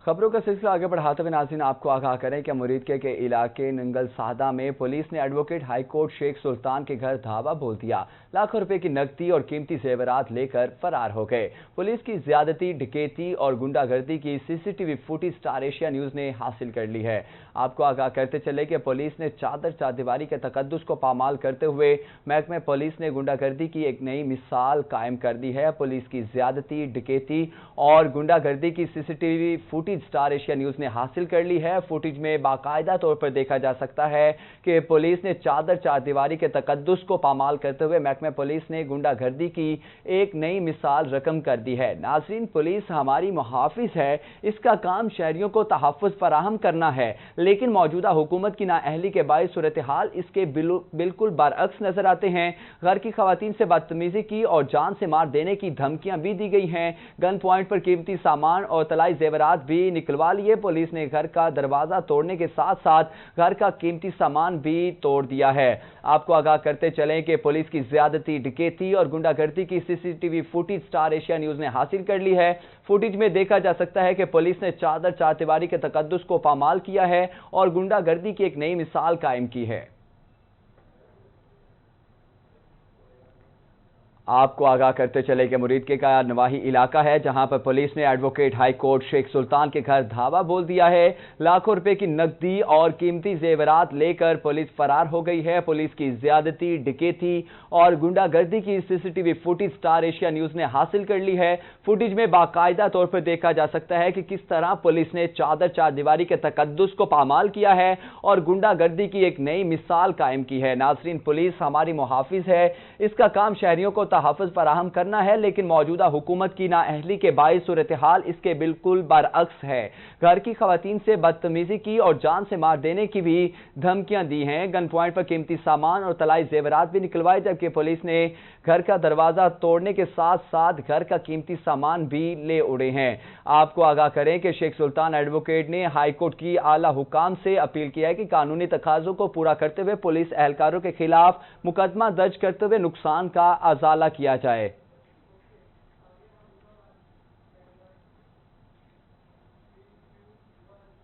خبروں کا سلسلہ آگے بڑھاتے ہوئے ناظرین آپ کو آگاہ کریں کہ مریدکے کے علاقے ننگل سہدہ میں پولیس نے ایڈوکیٹ ہائی کورٹ شیخ سلطان کے گھر دھاوا بول دیا۔ لاکھوں روپے کی نقدی اور قیمتی زیورات لے کر فرار ہو گئے۔ پولیس کی زیادتی، ڈکیتی اور گنڈا گردی کی C C T V footage Star Asia News نے حاصل کر لی ہے۔ آپ کو آگاہ کرتے چلے کہ پولیس نے چادر چاردیواری کے تقدس کو پامال کرتے ہوئے محکمہ پولیس نے گنڈا گردی کی ایک نئی مثال قائم کر دی ہے۔ پولیس کی زیادتی، ڈکیتی اور گنڈا گردی کی C C T V footage Star Asia News نے حاصل کر لی ہے۔ فوٹیج میں باقاعدہ طور پر دیکھا جا سکتا ہے کہ پولیس نے چادر چاردیواری کے تقدس کو پامال کرتے ہوئے محکمہ پولیس نے گنڈا گردی کی ایک نئی مثال رقم کر دی ہے۔ ناظرین، پولیس ہماری محافظ ہے، اس کا کام شہریوں کو تحفظ فراہم کرنا ہے، لیکن موجودہ حکومت کی نااہلی کے باعث صورتحال اس کے بالکل برعکس نظر آتے ہیں۔ گھر کی خواتین سے بدتمیزی کی اور جان سے مار دینے کی دھمکیاں بھی دی گئی ہیں۔ گن پوائنٹ پر قیمتی سامان اور طلائی زیورات بھی نکلوا لیے۔ پولیس نے گھر کا دروازہ توڑنے کے ساتھ ساتھ گھر کا قیمتی سامان بھی توڑ دیا ہے۔ آپ کو آگاہ کرتے چلیں کہ پولیس کی زیادتی، ڈکیتی اور گنڈا گردی کی C C T V footage Star Asia News نے حاصل کر لی ہے۔ فوٹیج میں دیکھا جا سکتا ہے کہ پولیس نے چادر چاردیواری کے تقدس کو پامال کیا ہے اور گنڈا گردی کی ایک نئی مثال قائم کی ہے۔ آپ کو آگاہ کرتے چلے کہ مریدکے کا نواحی علاقہ ہے جہاں پر پولیس نے ایڈوکیٹ ہائی کورٹ شیخ سلطان کے گھر دھاوا بول دیا ہے۔ لاکھوں روپے کی نقدی اور قیمتی زیورات لے کر پولیس فرار ہو گئی ہے۔ پولیس کی زیادتی، ڈکیتی اور گنڈا گردی کی C C T V footage Star Asia News نے حاصل کر لی ہے۔ فوٹیج میں باقاعدہ طور پر دیکھا جا سکتا ہے کہ کس طرح پولیس نے چادر چاردیواری کے تقدس کو پامال کیا ہے اور گنڈا گردی کی ایک نئی مثال قائم کی ہے۔ ناظرین، پولیس ہماری محافظ ہے، اس کا کام شہریوں کو تحفظ فراہم کرنا ہے، لیکن موجودہ حکومت کی نااہلی کے باعث صورتحال اس کے بالکل برعکس ہے۔ گھر کی خواتین سے بدتمیزی کی اور جان سے مار دینے کی بھی دھمکیاں دی ہیں۔ گن پوائنٹ پر قیمتی سامان اور طلائی زیورات بھی نکلوائے، جبکہ پولیس نے گھر کا دروازہ توڑنے کے ساتھ ساتھ گھر کا قیمتی سامان بھی لے اڑے ہیں۔ آپ کو آگاہ کریں کہ شیخ سلطان ایڈوکیٹ نے ہائی کورٹ کی اعلیٰ حکام سے اپیل کیا ہے کہ قانونی تقاضوں کو پورا کرتے ہوئے پولیس اہلکاروں کے خلاف مقدمہ درج کرتے ہوئے نقصان کا ازالہ کیا جائے۔